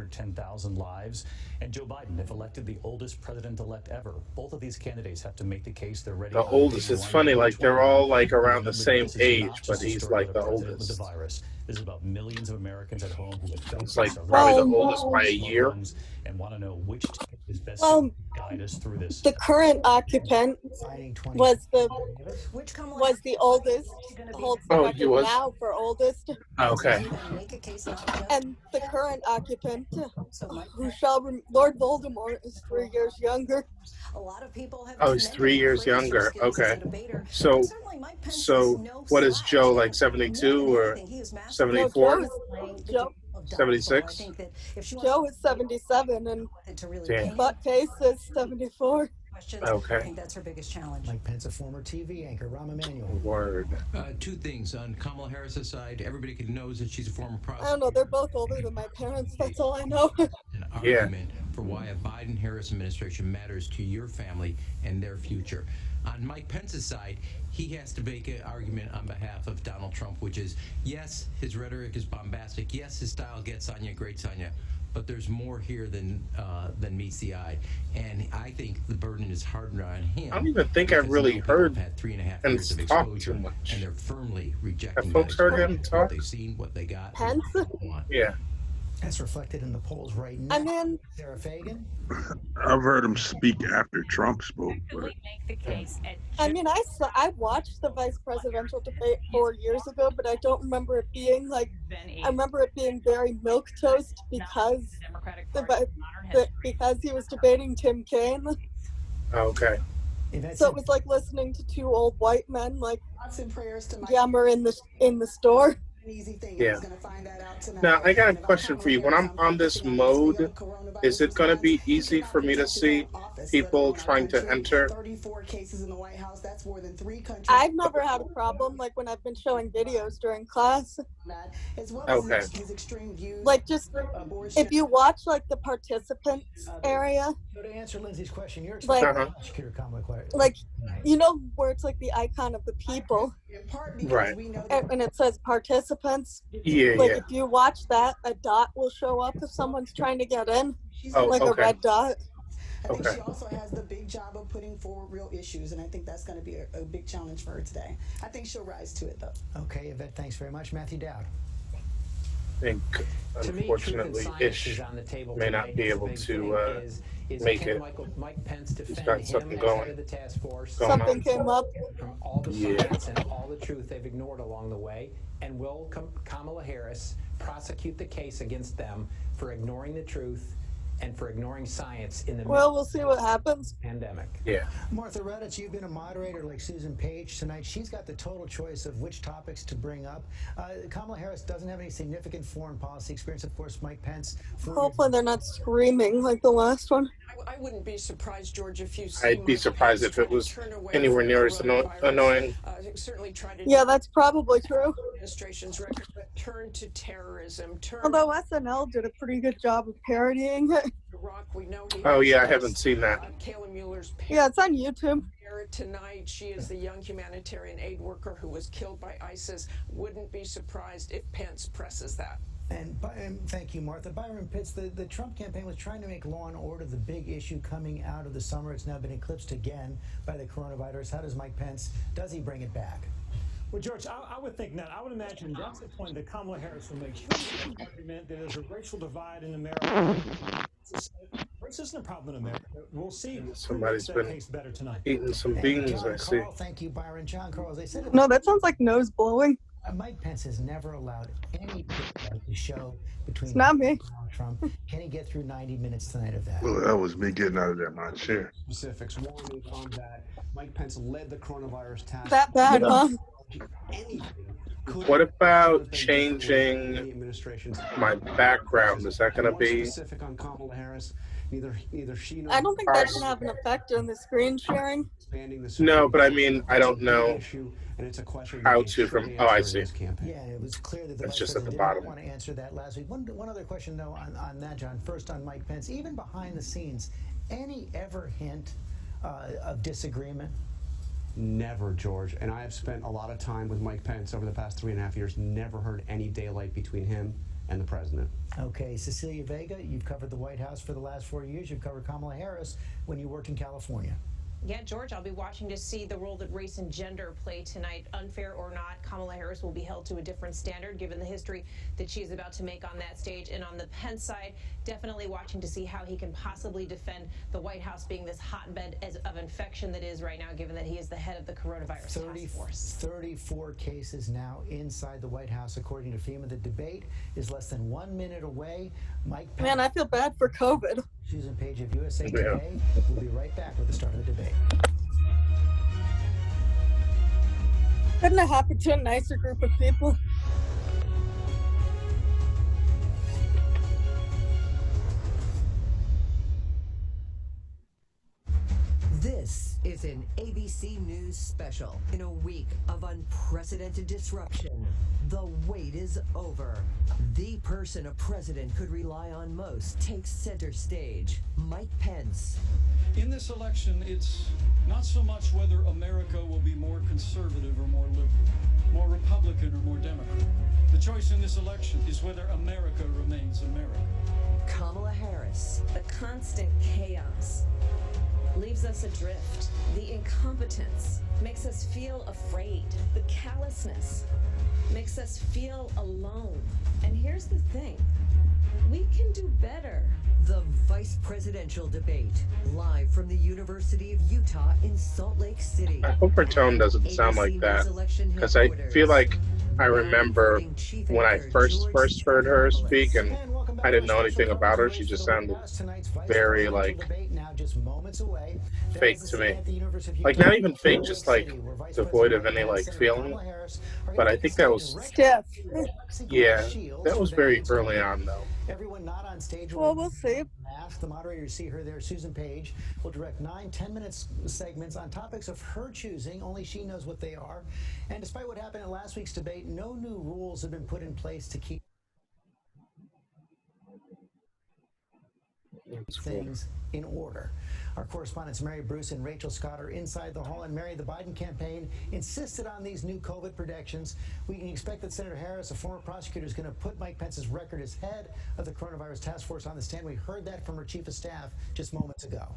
210,000 lives. And Joe Biden, if elected, the oldest president-elect ever. Both of these candidates have to make the case they're ready. The oldest. It's funny, like they're all like around the same age, but he's like the oldest. The virus. This is about millions of Americans at home who have felt He's like this probably the oldest by a year. And want to know which ticket is best to guide us through this. The current occupant was the oldest. Holds the record now for oldest. Okay. And the current occupant, Lord Voldemort, is 3 years younger. A lot of people have he's 3 years younger. Okay. So what is Joe, like 72 or 74? Joe 76? Joe is 77 and Buttface is 74. Okay. I think that's her biggest challenge. Mike Pence, a former TV anchor. Rahm Emanuel. Word. Two things. On Kamala Harris's side, everybody knows that she's a former prosecutor. I don't know. They're both older than my parents. That's all I know. An argument for why a Biden-Harris administration matters to your family and their future. On Mike Pence's side, he has to make an argument on behalf of Donald Trump, which is, yes, his rhetoric is bombastic. Yes, his style gets on you, grates on you. But there's more here than meets the eye, and I think the burden is harder on him. I don't even think I've really heard had 3.5 him years of talk exposure, too much. and they're firmly rejecting. Have folks heard him talk? What they've seen, what they got. Pence? Yeah. That's reflected in the polls right now. I mean, Sarah Fagan. I've heard him speak after Trump spoke. But... I mean, I watched the vice presidential debate 4 years ago, but I don't remember it being like. I remember it being very milquetoast because because he was debating Tim Kaine. Okay. So it was like listening to two old white men like yammer in the store. Yeah. Now, I got a question for you. When I'm on this mode, is it going to be easy for me to see people trying to enter? I've never had a problem, like when I've been showing videos during class. Okay. Like just, if you watch like the participants area. So to answer Lindsay's question, you're like, prosecutor Kamala. Like, you know where it's like the icon of the people. Right. And it says participants. Yeah, like if you watch that, a dot will show up if someone's trying to get in. Like a red dot. I think she also has the big job of putting forward real issues, and I think that's going to be a big challenge for her today. I think she'll rise to it, though. Okay, Yvette, thanks very much. Matthew Dowd. I think, unfortunately, Ish may not be able to make it. He's got something going Something came up. From all the science and all the truth they've ignored along the way, and will Kamala Harris prosecute the case against them for ignoring the truth and for ignoring science in the Well, we'll see what happens. Pandemic. Yeah. Martha Redditz, you've been a moderator like Susan Page tonight. She's got the total choice of which topics to bring up. Kamala Harris doesn't have any significant foreign policy experience. Of course, Mike Pence. Hopefully they're not screaming like the last one. I wouldn't be surprised, George, if you see I'd be surprised if it was anywhere near as annoying. Certainly try to yeah, that's probably true. Administration's record, but turn to terrorism. Although SNL did a pretty good job of parodying it. Iraq, we know oh yeah, I haven't seen that. Kayla Mueller's yeah, it's on YouTube. Tonight, she is the young humanitarian aid worker who was killed by ISIS. Wouldn't be surprised if Pence presses that. And thank you, Martha. Byron Pitts, the Trump campaign was trying to make law and order the big issue coming out of the summer. It's now been eclipsed again by the coronavirus. How does Mike Pence, does he bring it back? Well, George, I would think not. I would imagine that's the point that Kamala Harris will make. She will make the argument that there's a racial divide in America. Race isn't a problem in America. We'll see. Somebody's been better tonight. Eating some beans, I see. Thank you, Byron. John Carl, they said no, that sounds like nose blowing. Mike Pence has never allowed any to show between Donald Trump. Can he get through 90 minutes tonight of that? Well, that was me getting out of there, my chair. Specifics warning on that. Mike Pence led the coronavirus task. That bad, huh? What about changing my background? Is that going to be specific on Kamala Harris? Neither she nor I don't think that can have an effect on the screen sharing. No, but I mean, I don't know how to from. Oh, I see. Yeah, it was clear that the That's just at the didn't bottom. want to answer that last week. One other question though on that, John. First on Mike Pence, even behind the scenes, any ever hint of disagreement? Never, George. And I have spent a lot of time with Mike Pence over the past 3.5 years. Never heard any daylight between him and the president. Okay, Cecilia Vega, you've covered the White House for the last 4 years. You've covered Kamala Harris when you worked in California. Yeah, George, I'll be watching to see the role that race and gender play tonight. Unfair or not, Kamala Harris will be held to a different standard given the history that she is about to make on that stage. And on the Pence side, definitely watching to see how he can possibly defend the White House being this hotbed of infection that is right now, given that he is the head of the coronavirus task force. 34 cases now inside the White House, according to FEMA. The debate is less than 1 minute away. Mike Pence. Man, I feel bad for COVID. Susan Page of USA Today. We'll be right back with the start of the debate. Couldn't it happen to a nicer group of people? This is an ABC News special. In a week of unprecedented disruption, the wait is over. The person a president could rely on most takes center stage. Mike Pence. In this election, it's not so much whether America will be more conservative or more liberal, more Republican or more Democrat. The choice in this election is whether America remains America. Kamala Harris. The constant chaos leaves us adrift. The incompetence makes us feel afraid. The callousness makes us feel alone. And here's the thing, we can do better. The vice presidential debate, live from the University of Utah in Salt Lake City. I hope her tone doesn't sound like that, because I feel like I remember when I first heard her speak, and I didn't know anything about her. She just sounded very like fake to me. Like not even fake, just like devoid of any like feeling. But I think that was stiff. Yeah, that was very early on though. Everyone not on stage. Well, we'll see. Ask the moderators, see her there. Susan Page will direct 9-10 minutes segments on topics of her choosing. Only she knows what they are. And despite what happened in last week's debate, no new rules have been put in place to keep things in order. Our correspondents Mary Bruce and Rachel Scott are inside the hall. And Mary, the Biden campaign insisted on these new COVID protections. We can expect that Senator Harris, a former prosecutor, is going to put Mike Pence's record as head of the coronavirus task force on the stand. We heard that from her chief of staff just moments ago.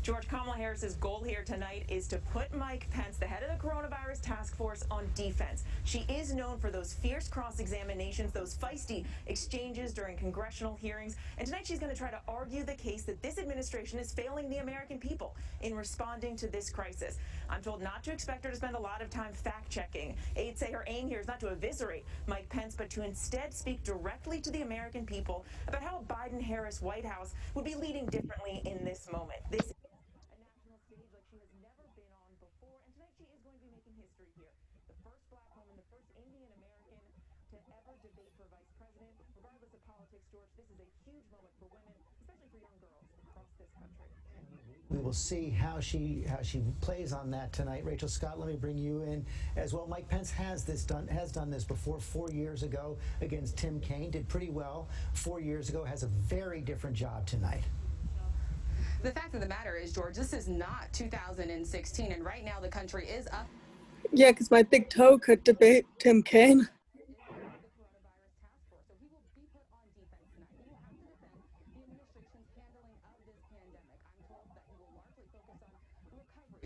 George, Kamala Harris's goal here tonight is to put Mike Pence, the head of the coronavirus task force, on defense. She is known for those fierce cross-examinations, those feisty exchanges during congressional hearings. And tonight she's going to try to argue the case that this administration is failing the American people in responding to this crisis. I'm told not to expect her to spend a lot of time fact-checking. Aides say her aim here is not to eviscerate Mike Pence, but to instead speak directly to the American people about how a Biden-Harris White House would be leading differently in this moment. This stage like she has never been on before, and tonight she is going to be making history here. The first black woman, the first Indian American to ever debate for vice president. Regardless of politics, George, this is a huge moment for women, especially for young girls across this country. We will see how she plays on that tonight. Rachel Scott, let me bring you in as well. Mike Pence has done this before 4 years ago against Tim Kaine, did pretty well 4 years ago, has a very different job tonight. The fact of the matter is, George, this is not 2016, and right now the country is up. Yeah, because my big toe could debate Tim Kaine.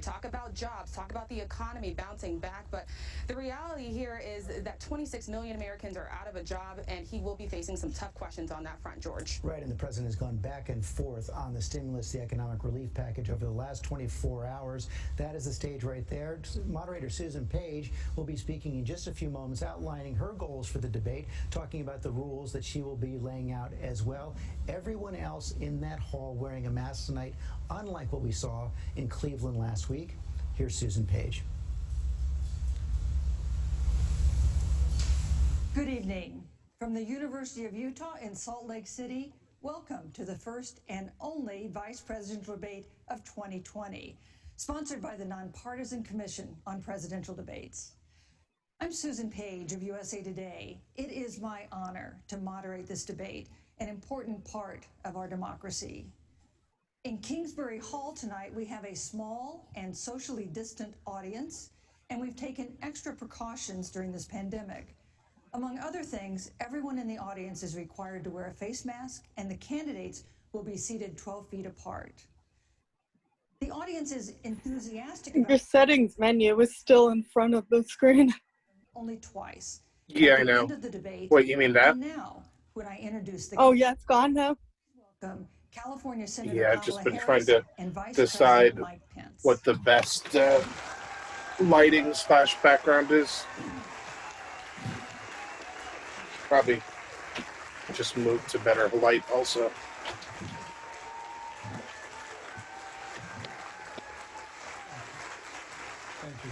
Talk about jobs, talk about the economy bouncing back, but the reality here is that 26 million Americans are out of a job, and he will be facing some tough questions on that front, George. Right, and the president has gone back and forth on the stimulus, the economic relief package over the last 24 hours. That is the stage right there. Moderator Susan Page will be speaking in just a few moments, outlining her goals for the debate, talking about the rules that she will be laying out as well. Everyone else in that hall wearing a mask tonight, unlike what we saw in Cleveland last week. Here's Susan Page. Good evening. From the University of Utah in Salt Lake City, welcome to the first and only vice presidential debate of 2020, sponsored by the Nonpartisan Commission on Presidential Debates. I'm Susan Page of USA Today. It is my honor to moderate this debate, an important part of our democracy. In Kingsbury Hall tonight, we have a small and socially distant audience, and we've taken extra precautions during this pandemic. Among other things, everyone in the audience is required to wear a face mask, and the candidates will be seated 12 feet apart. The audience is enthusiastic about Your settings menu is still in front of the screen. only twice. Yeah, At I the know. end of the debate. Wait, you mean that? And now, when I introduce the Yeah, it's gone now. welcome California Senator Yeah, I've Kamala just been Harris trying to and Vice decide President Mike Pence. what the best lighting / background is. Probably just move to better light also. Thank you.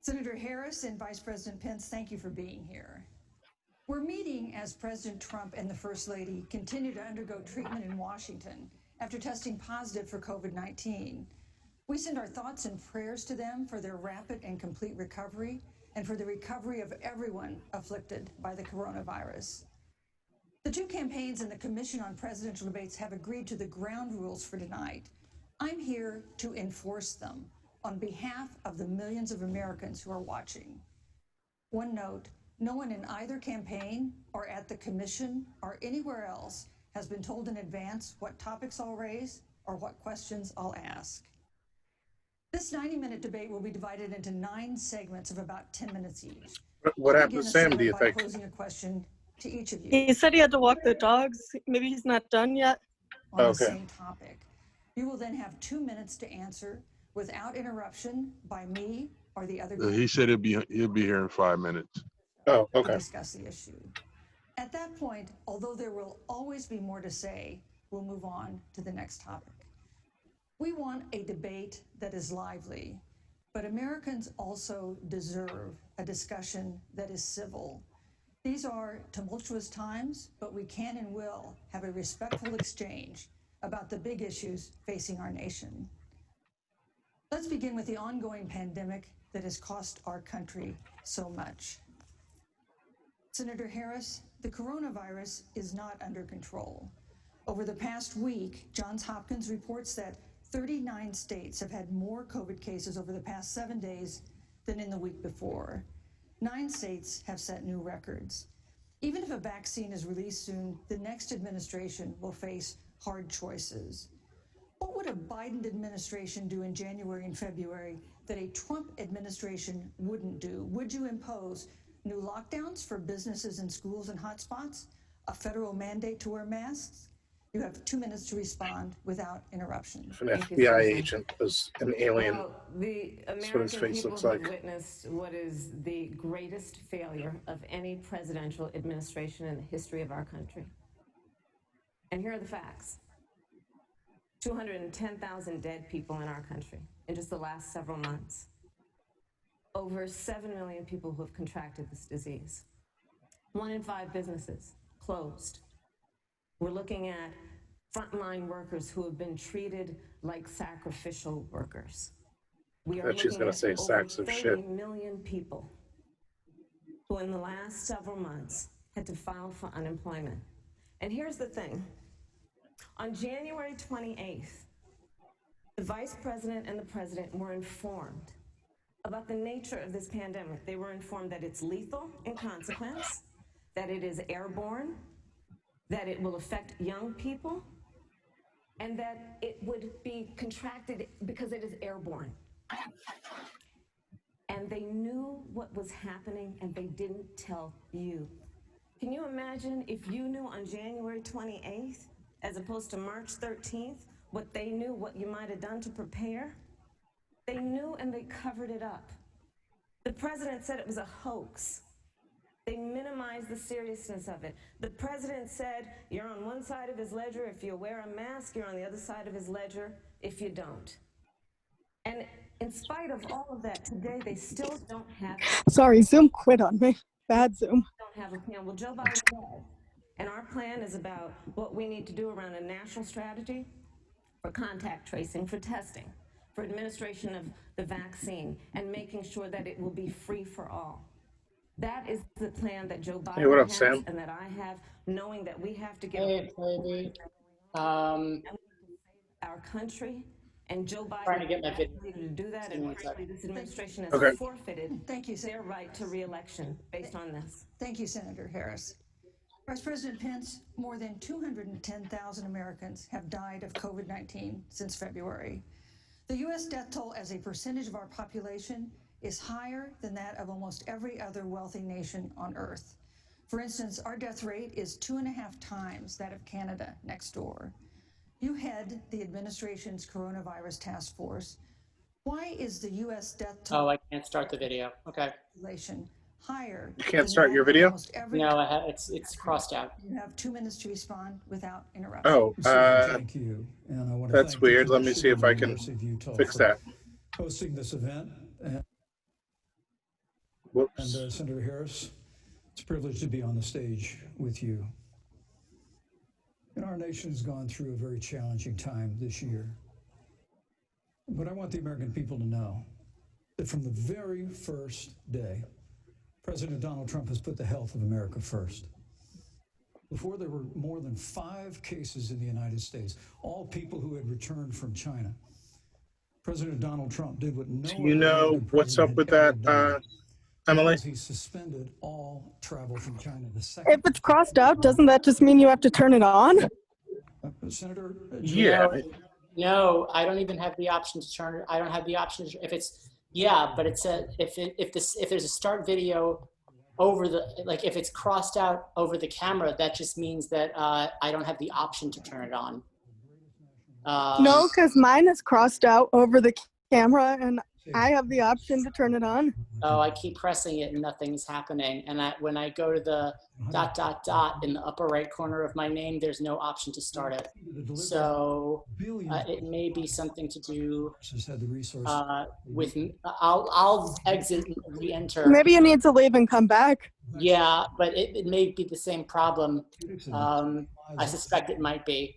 Senator Harris and Vice President Pence, thank you for being here. We're meeting as President Trump and the First Lady continue to undergo treatment in Washington after testing positive for COVID-19. We send our thoughts and prayers to them for their rapid and complete recovery and for the recovery of everyone afflicted by the coronavirus. The two campaigns and the Commission on Presidential Debates have agreed to the ground rules for tonight. I'm here to enforce them on behalf of the millions of Americans who are watching. One note, no one in either campaign or at the Commission or anywhere else has been told in advance what topics I'll raise or what questions I'll ask. This 90-minute debate will be divided into 9 segments of about 10 minutes each. What happened to Sam, do you think? Posing a question to each of you. He said he had to walk the dogs. Maybe he's not done yet. On the same topic. You will then have 2 minutes to answer without interruption by me or the other. He said he'll be here in 5 minutes. Oh, okay. To discuss the issue. At that point, although there will always be more to say, we'll move on to the next topic. We want a debate that is lively, but Americans also deserve a discussion that is civil. These are tumultuous times, but we can and will have a respectful exchange about the big issues facing our nation. Let's begin with the ongoing pandemic that has cost our country so much. Senator Harris, the coronavirus is not under control. Over the past week, Johns Hopkins reports that 39 states have had more COVID cases over the past 7 days than in the week before. 9 states have set new records. Even if a vaccine is released soon, the next administration will face hard choices. What would a Biden administration do in January and February that a Trump administration wouldn't do? Would you impose new lockdowns for businesses and schools and hotspots? A federal mandate to wear masks? You have 2 minutes to respond without interruption. An FBI agent was an alien. Well, the That's what his American face people looks have like. witnessed what is the greatest failure of any presidential administration in the history of our country. And here are the facts. 210,000 dead people in our country in just the last several months. Over 7 million people who have contracted this disease. 1 in 5 businesses closed. We're looking at frontline workers who have been treated like sacrificial workers. We are She's looking gonna at say over sacks of 30 shit. million people who in the last several months had to file for unemployment. And here's the thing. On January 28th, the Vice President and the President were informed about the nature of this pandemic. They were informed that it's lethal in consequence, that it is airborne, that it will affect young people, and that it would be contracted because it is airborne. And they knew what was happening and they didn't tell you. Can you imagine if you knew on January 28th, as opposed to March 13th, what they knew, what you might have done to prepare? They knew and they covered it up. The president said it was a hoax. They minimized the seriousness of it. The president said, you're on one side of his ledger if you wear a mask, you're on the other side of his ledger if you don't. And in spite of all of that, today they still don't have... Sorry, Zoom quit on me. Bad Zoom. Don't have a plan. Well, Joe Biden does. And our plan is about what we need to do around a national strategy for contact tracing, for testing, for administration of the vaccine, and making sure that it will be free for all. That is the plan that Joe Biden what up, has Sam? and that I have, knowing that we have to get our country. And Joe Biden trying to get my video to do that, and frankly, this administration has Okay. forfeited their right to re-election based on this. Thank you, Senator Harris. Vice President Pence, more than 210,000 Americans have died of COVID-19 since February. The U.S. death toll as a percentage of our population is higher than that of almost every other wealthy nation on Earth. For instance, our death rate is 2.5 times that of Canada next door. You head the administration's coronavirus task force. Why is the U.S. death toll? Oh, I can't start the video. Okay. Higher? You can't start your video? No, it's crossed out. You have 2 minutes to respond without interruption. Oh, Thank you. And I want to that's thank weird. the Let me see if I can University of Utah fix for that. hosting this event. And Whoops. Senator Harris, it's a privilege to be on the stage with you. And our nation has gone through a very challenging time this year. But I want the American people to know that from the very first day, President Donald Trump has put the health of America first. Before there were more than 5 cases in the United States, all people who had returned from China, President Donald Trump did what no Do you know what's up with that, Emily? He suspended all travel from China. If it's crossed out, doesn't that just mean you have to turn it on? Senator? Yeah. No, I don't even have the option to turn it. I don't have the option to, if it's, yeah, but it said if there's a start video over the, like if it's crossed out over the camera, that just means that I don't have the option to turn it on. No, because mine is crossed out over the camera and I have the option to turn it on. Oh, I keep pressing it and nothing's happening. And when I go to the ... in the upper right corner of my name, there's no option to start it. So it may be something to do with, I'll exit and re-enter. Maybe you need to leave and come back. Yeah, but it may be the same problem. I suspect it might be.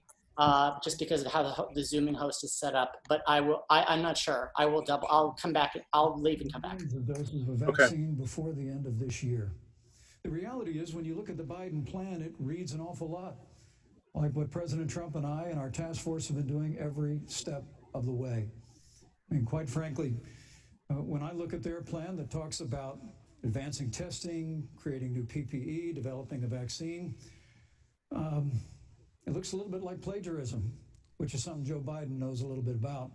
Just because of how the Zooming host is set up, but I'm not sure. I'll come back. I'll leave and come back. Doses of vaccine before the end of this year. The reality is, when you look at the Biden plan, it reads an awful lot like what President Trump and I and our task force have been doing every step of the way. I mean, quite frankly, when I look at their plan that talks about advancing testing, creating new PPE, developing a vaccine, it looks a little bit like plagiarism, which is something Joe Biden knows a little bit about.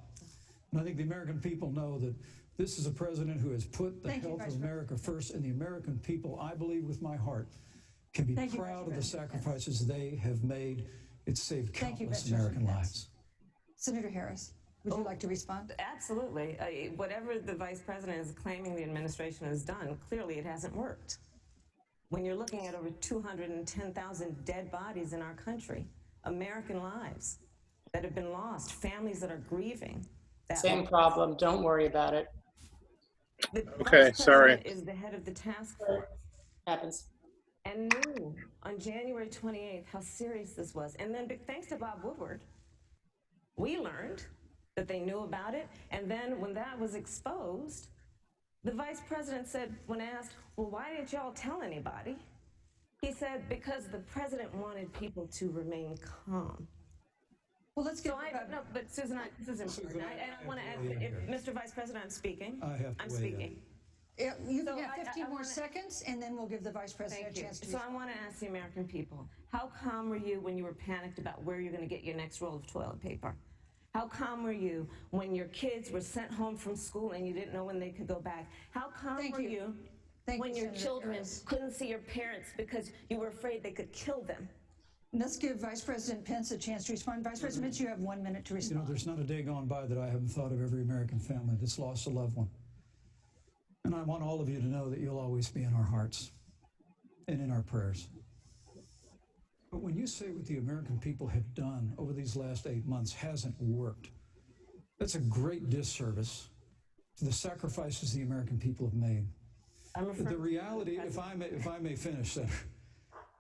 And I think the American people know that this is a president who has put the health of America first, and the American people, I believe with my heart, can be proud of the sacrifices they have made. It's saved countless American lives. Senator Harris, would you like to respond? Absolutely. Whatever the vice president is claiming the administration has done, clearly it hasn't worked. When you're looking at over 210,000 dead bodies in our country, American lives that have been lost, families that are grieving. Same problem. Don't worry about it. Okay, sorry. Is the head of the task force. Happens. And knew on January 28th how serious this was. And then thanks to Bob Woodward, we learned that they knew about it. And then when that was exposed, the vice president said, when asked, well, why didn't y'all tell anybody? He said, because the president wanted people to remain calm. Well, let's get. No, but Susan, this is important. And I want to add, Mr. Vice President, I'm speaking. I'm speaking. You can have 15 more seconds, and then we'll give the vice president a chance to. So I want to ask the American people, how calm were you when you were panicked about where you're going to get your next roll of toilet paper? How calm were you when your kids were sent home from school and you didn't know when they could go back? How calm were you when your children couldn't see your parents because you were afraid they could kill them? Let's give Vice President Pence a chance to respond. Vice President Pence, you have 1 minute to respond. You know, there's not a day gone by that I haven't thought of every American family that's lost a loved one. And I want all of you to know that you'll always be in our hearts and in our prayers. But when you say what the American people have done over these last 8 months hasn't worked, that's a great disservice to the sacrifices the American people have made. The reality, if I may finish, Senator,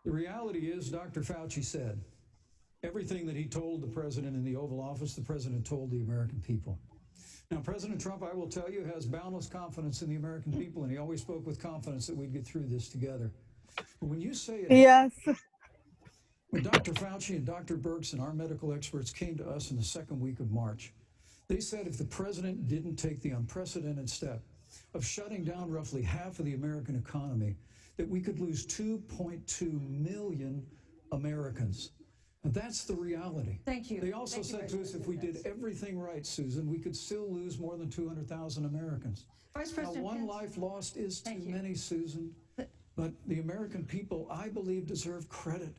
the reality is, Dr. Fauci said, everything that he told the president in the Oval Office, the president told the American people. Now, President Trump, I will tell you, has boundless confidence in the American people, and he always spoke with confidence that we'd get through this together. But when you say it, yes, When Dr. Fauci and Dr. Birx and our medical experts came to us in the second week of March, they said if the president didn't take the unprecedented step of shutting down roughly half of the American economy, that we could lose 2.2 million Americans. And that's the reality. Thank you. They also said to us if we did everything right, Susan, we could still lose more than 200,000 Americans. Vice President Now, one Pence, life lost is too many, Susan, but the American people, I believe, deserve credit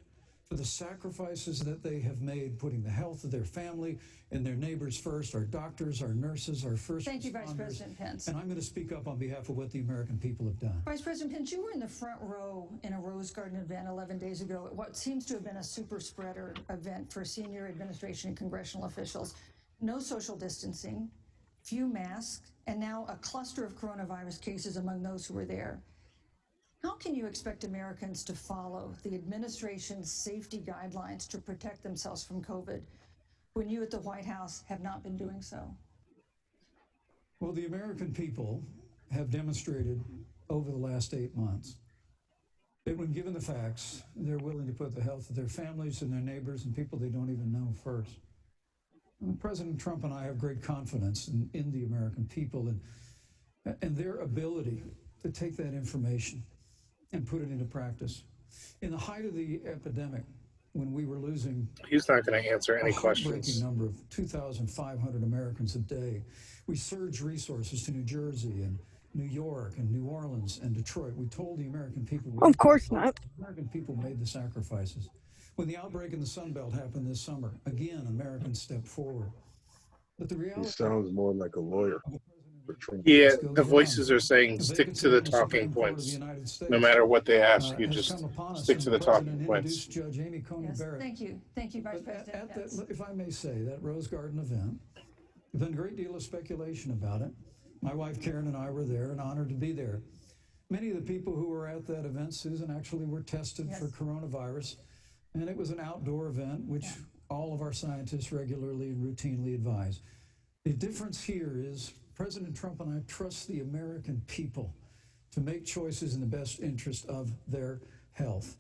for the sacrifices that they have made, putting the health of their family and their neighbors first, our doctors, our nurses, our first Thank you, responders. Vice President Pence. And I'm going to speak up on behalf of what the American people have done. Vice President Pence, you were in the front row in a Rose Garden event 11 days ago at what seems to have been a super spreader event for senior administration and congressional officials. No social distancing, few masks, and now a cluster of coronavirus cases among those who were there. How can you expect Americans to follow the administration's safety guidelines to protect themselves from COVID when you at the White House have not been doing so? Well, the American people have demonstrated over the last 8 months that when given the facts, they're willing to put the health of their families and their neighbors and people they don't even know first. And President Trump and I have great confidence in the American people and their ability to take that information and put it into practice. In the height of the epidemic, when we were losing He's not going to answer any a heartbreaking questions. number of 2,500 Americans a day, we surged resources to New Jersey and New York and New Orleans and Detroit. We told the American people. Of course not. American people made the sacrifices. When the outbreak in the Sun Belt happened this summer, again, Americans stepped forward. But the He reality sounds more like a lawyer for Trump. Yeah, the voices are saying stick to the talking points. No matter what they ask you, just stick to the talking points. Judge Amy Coney Yes, Barrett. thank you. Thank you, Vice President At Pence. that, if I may say, that Rose Garden event, there's been a great deal of speculation about it. My wife Karen and I were there and honored to be there. Many of the people who were at that event, Susan, actually were tested for coronavirus. And it was an outdoor event, which all of our scientists regularly and routinely advise. The difference here is President Trump and I trust the American people to make choices in the best interest of their health.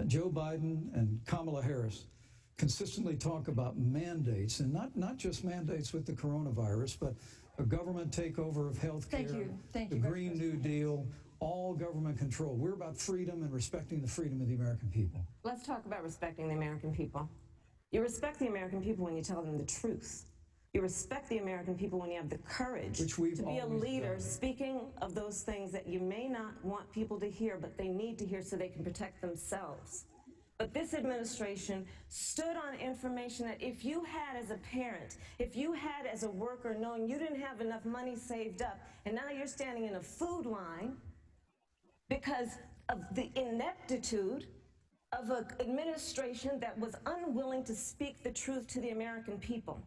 Joe Biden and Kamala Harris consistently talk about mandates, and not just mandates with the coronavirus, but a government takeover of health care, the Green New Deal, all government control. We're about freedom and respecting the freedom of the American people. Let's talk about respecting the American people. You respect the American people when you tell them the truth. You respect the American people when you have the courage to be a leader speaking of those things that you may not want people to hear, but they need to hear so they can protect themselves. But this administration stood on information that if you had as a parent, if you had as a worker, knowing you didn't have enough money saved up, and now you're standing in a food line because of the ineptitude of an administration that was unwilling to speak the truth to the American people.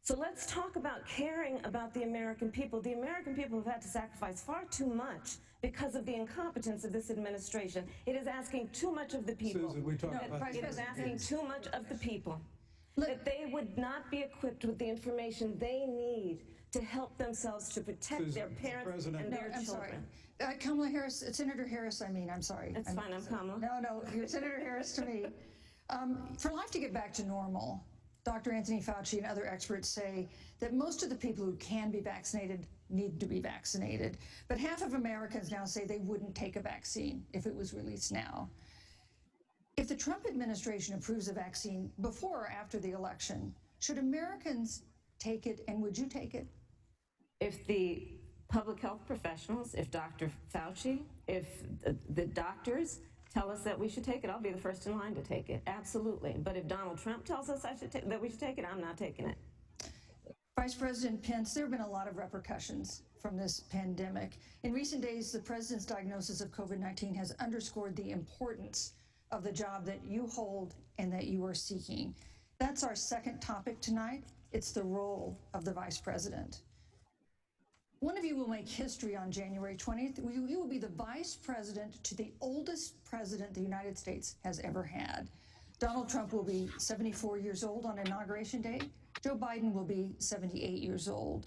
So let's talk about caring about the American people. The American people have had to sacrifice far too much because of the incompetence of this administration. It is asking too much of the people. Susan, we talk about It is asking too much of the people. That they would not be equipped with the information they need to help themselves to protect their parents and their children. Kamala Harris, Senator Harris, I'm sorry. That's fine, I'm Kamala. No, you're Senator Harris to me. For life to get back to normal, Dr. Anthony Fauci and other experts say that most of the people who can be vaccinated need to be vaccinated. But half of Americans now say they wouldn't take a vaccine if it was released now. If the Trump administration approves a vaccine before or after the election, should Americans take it, and would you take it? If the public health professionals, if Dr. Fauci, if the doctors tell us that we should take it, I'll be the first in line to take it. Absolutely. But if Donald Trump tells us that we should take it, I'm not taking it. Vice President Pence, there have been a lot of repercussions from this pandemic. In recent days, the president's diagnosis of COVID-19 has underscored the importance of the job that you hold and that you are seeking. That's our second topic tonight. It's the role of the vice president. One of you will make history on January 20th. You will be the vice president to the oldest president the United States has ever had. Donald Trump will be 74 years old on Inauguration Day. Joe Biden will be 78 years old.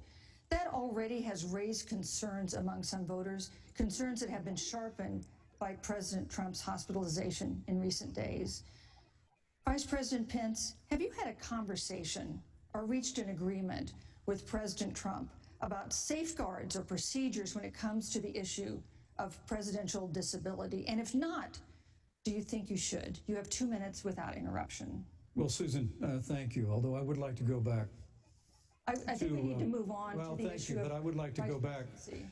That already has raised concerns among some voters, concerns that have been sharpened by President Trump's hospitalization in recent days. Vice President Pence, have you had a conversation or reached an agreement with President Trump about safeguards or procedures when it comes to the issue of presidential disability? And if not, do you think you should? You have 2 minutes without interruption. Well, Susan, thank you, although I would like to go back. I think we need to move on well, to the thank issue you, of but I would like to go back presidency.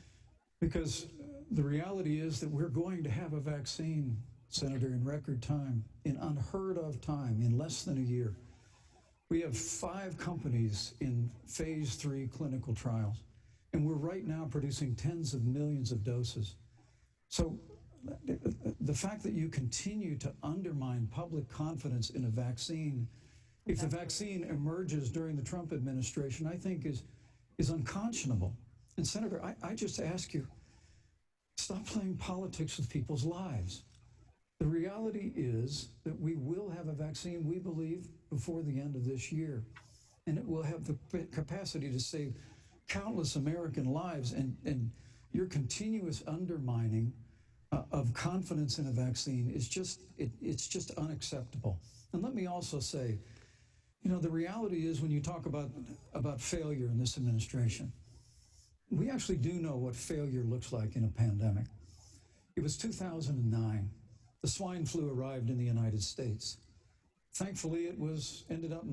because the reality is that we're going to have a vaccine, Senator, in record time, in unheard of time, in less than a year. We have 5 companies in phase 3 clinical trials, and we're right now producing tens of millions of doses. So the fact that you continue to undermine public confidence in a vaccine, if the vaccine emerges during the Trump administration, I think is unconscionable. And Senator, I just ask you, stop playing politics with people's lives. The reality is that we will have a vaccine, we believe, before the end of this year. And it will have the capacity to save countless American lives. And your continuous undermining of confidence in a vaccine is it's just unacceptable. And let me also say, you know, the reality is when you talk about failure in this administration, we actually do know what failure looks like in a pandemic. It was 2009. The swine flu arrived in the United States. Thankfully, it ended up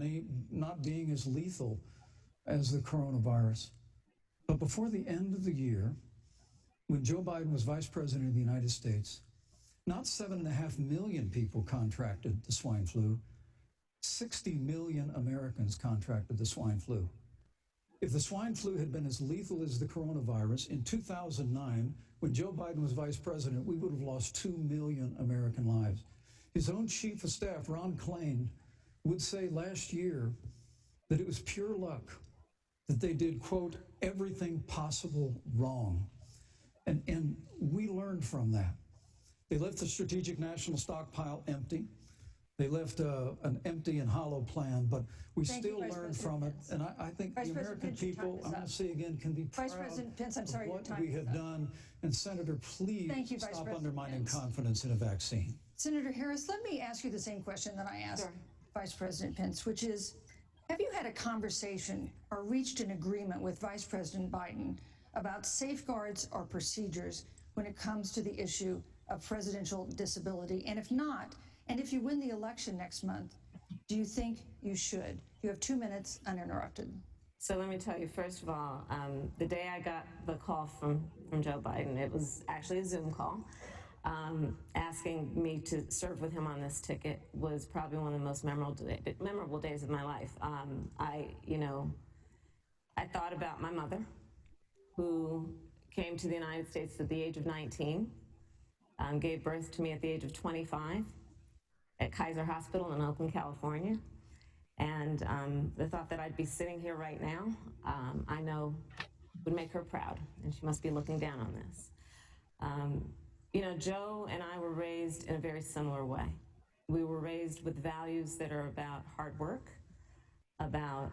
not being as lethal as the coronavirus. But before the end of the year, when Joe Biden was vice president of the United States, not 7.5 million people contracted the swine flu. 60 million Americans contracted the swine flu. If the swine flu had been as lethal as the coronavirus, in 2009, when Joe Biden was vice president, we would have lost 2 million American lives. His own chief of staff, Ron Klain, would say last year that it was pure luck that they did, quote, everything possible wrong. And we learned from that. They left the strategic national stockpile empty. They left an empty and hollow plan, but we still learned from it. And I think the American people, I'm going to say again, can be proud of what we have done. And Senator, please stop undermining confidence in a vaccine. Senator Harris, let me ask you the same question that I asked Vice President Pence, which is, have you had a conversation or reached an agreement with Vice President Biden about safeguards or procedures when it comes to the issue of presidential disability? And if not, and if you win the election next month, do you think you should? You have 2 minutes uninterrupted. So let me tell you, first of all, the day I got the call from Joe Biden, it was actually a Zoom call, asking me to serve with him on this ticket was probably one of the most memorable days of my life. I thought about my mother, who came to the United States at the age of 19, gave birth to me at the age of 25 at Kaiser Hospital in Oakland, California. And the thought that I'd be sitting here right now, I know would make her proud, and she must be looking down on this. Joe and I were raised in a very similar way. We were raised with values that are about hard work, about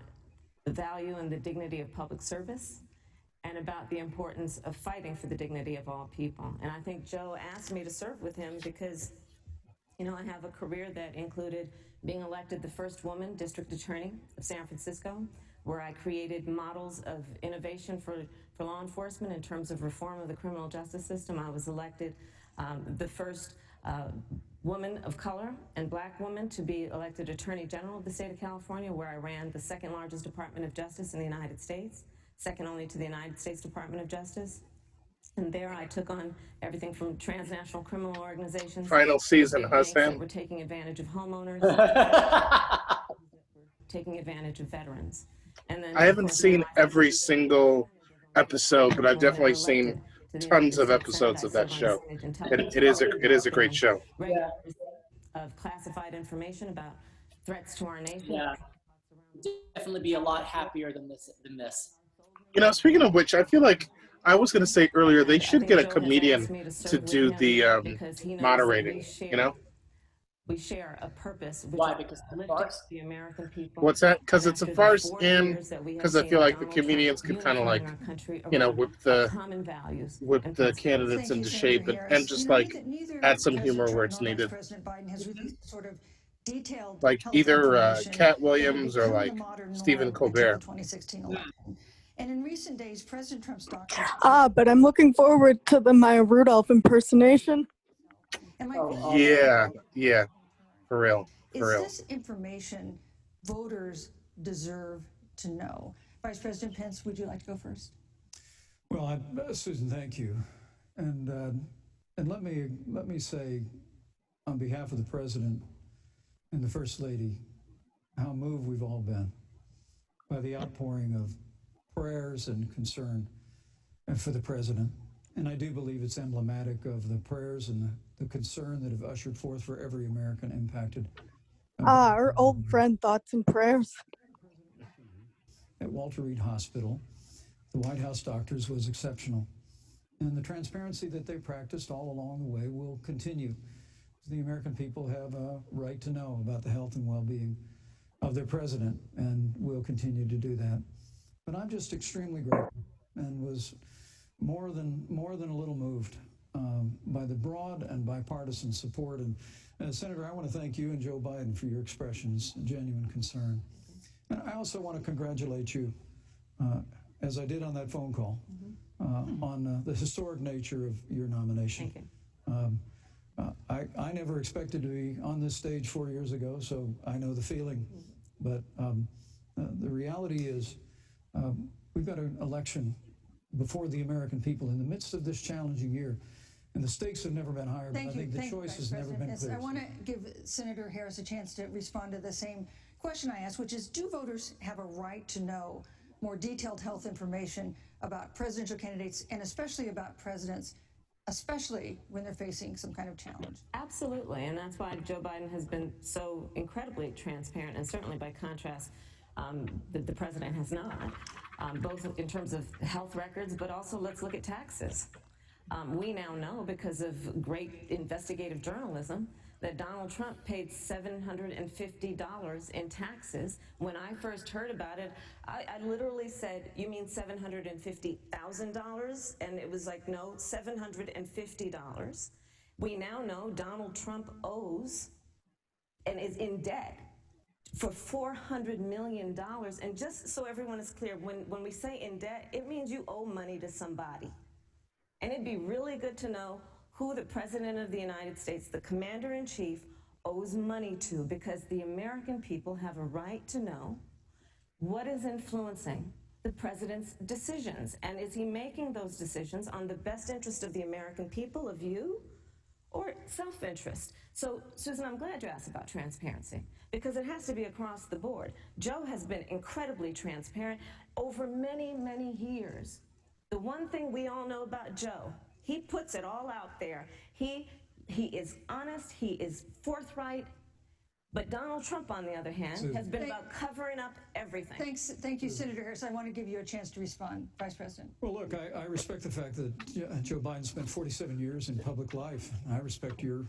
the value and the dignity of public service, and about the importance of fighting for the dignity of all people. And I think Joe asked me to serve with him because, I have a career that included being elected the first woman district attorney of San Francisco, where I created models of innovation for law enforcement in terms of reform of the criminal justice system. I was elected the first woman of color and black woman to be elected Attorney General of the state of California, where I ran the second largest Department of Justice in the United States, second only to the United States Department of Justice. And there I took on everything from transnational criminal organizations. Final season, huh, Sam? That were taking advantage of homeowners, taking advantage of veterans. And then I haven't seen every single episode, but I've definitely seen tons of episodes of that show. It is a great show. Yeah. Of classified information about threats to our nation. Yeah, definitely be a lot happier than this. Speaking of which, I feel like I was going to say earlier, they should get a comedian to do the moderating, We share a purpose. Why? Because of the American people. What's that? Because it's a farce, and because I feel like the comedians could kind of whip the candidates into shape and just add some humor where it's needed. President Biden has released sort of Detailed like health either information Cat that had Williams or become the like modern Stephen norm until the Colbert. 2016 election. And in recent days, President Trump's doctors. But I'm looking forward to the Maya Rudolph impersonation. And my Yeah, for real. Is this information voters deserve to know? Vice President Pence, would you like to go first? Well, Susan, thank you. And let me say, on behalf of the President and the First Lady, how moved we've all been by the outpouring of prayers and concern for the President. And I do believe it's emblematic of the prayers and the concern that have ushered forth for every American impacted. Our old friend, thoughts and prayers. At Walter Reed Hospital, the White House doctors was exceptional. And the transparency that they practiced all along the way will continue. The American people have a right to know about the health and well-being of their president, and will continue to do that. But I'm just extremely grateful and was more than a little moved by the broad and bipartisan support. And Senator, I want to thank you and Joe Biden for your expressions of genuine concern. And I also want to congratulate you, as I did on that phone call, on the historic nature of your nomination. Thank you. I never expected to be on this stage 4 years ago, so I know the feeling. But the reality is we've got an election before the American people in the midst of this challenging year. And the stakes have never been higher, but I think the choice has never been clearer. I want to give Senator Harris a chance to respond to the same question I asked, which is, do voters have a right to know more detailed health information about presidential candidates and especially about presidents, especially when they're facing some kind of challenge? Absolutely, and that's why Joe Biden has been so incredibly transparent, and certainly by contrast, the president has not, both in terms of health records, but also let's look at taxes. We now know, because of great investigative journalism, that Donald Trump paid $750 in taxes. When I first heard about it, I literally said, "You mean $750,000? And it was like, no, $750. We now know Donald Trump owes and is in debt for $400 million. And just so everyone is clear, when we say in debt, it means you owe money to somebody. And it'd be really good to know who the President of the United States, the Commander-in-Chief, owes money to, because the American people have a right to know what is influencing the President's decisions. And is he making those decisions on the best interest of the American people, of you, or self-interest? So, Susan, I'm glad you asked about transparency, because it has to be across the board. Joe has been incredibly transparent over many, many years. The one thing we all know about Joe, he puts it all out there. He is honest, he is forthright. But Donald Trump, on the other hand, has been about covering up everything. Thank you, Senator Harris. I want to give you a chance to respond, Vice President. Well, look, I respect the fact that Joe Biden spent 47 years in public life. I respect your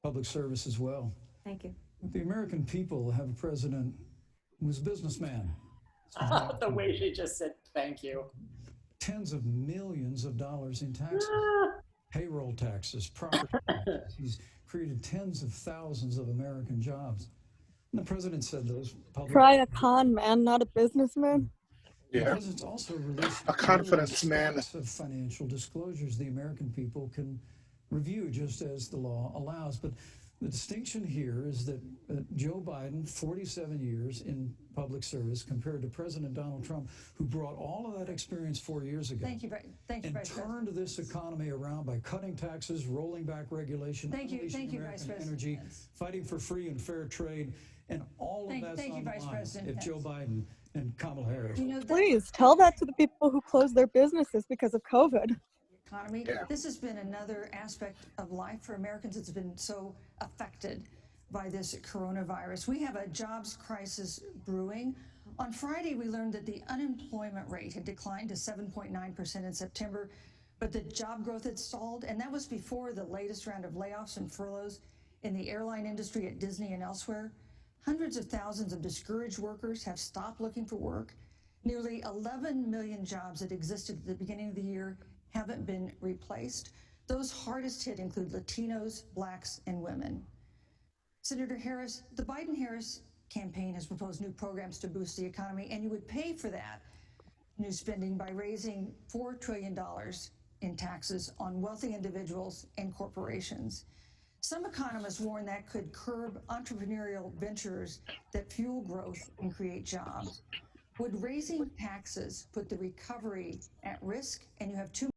public service as well. Thank you. But the American people have a president who's a businessman. The way she just said thank you. Tens of millions of dollars in taxes, payroll taxes, property taxes. He's created tens of thousands of American jobs. And the president said those public... Try a con man, not a businessman. Yeah. The president's also released a confidence man of financial disclosures the American people can review, just as the law allows. But the distinction here is that Joe Biden, 47 years in public service, compared to President Donald Trump, who brought all of that experience 4 years ago. Thank you, Vice President. Turned this economy around by cutting taxes, rolling back regulation, unleashing American energy, fighting for free and fair trade, and all of that's on the line if Joe Biden and Kamala Harris. Please tell that to the people who closed their businesses because of COVID. Economy. Yeah. This has been another aspect of life for Americans that's been so affected by this coronavirus. We have a jobs crisis brewing. On Friday, we learned that the unemployment rate had declined to 7.9% in September, but the job growth had stalled, and that was before the latest round of layoffs and furloughs in the airline industry at Disney and elsewhere. Hundreds of thousands of discouraged workers have stopped looking for work. Nearly 11 million jobs that existed at the beginning of the year haven't been replaced. Those hardest hit include Latinos, blacks, and women. Senator Harris, the Biden-Harris campaign has proposed new programs to boost the economy, and you would pay for that new spending by raising $4 trillion in taxes on wealthy individuals and corporations. Some economists warn that could curb entrepreneurial ventures that fuel growth and create jobs. Would raising taxes put the recovery at risk? And you have two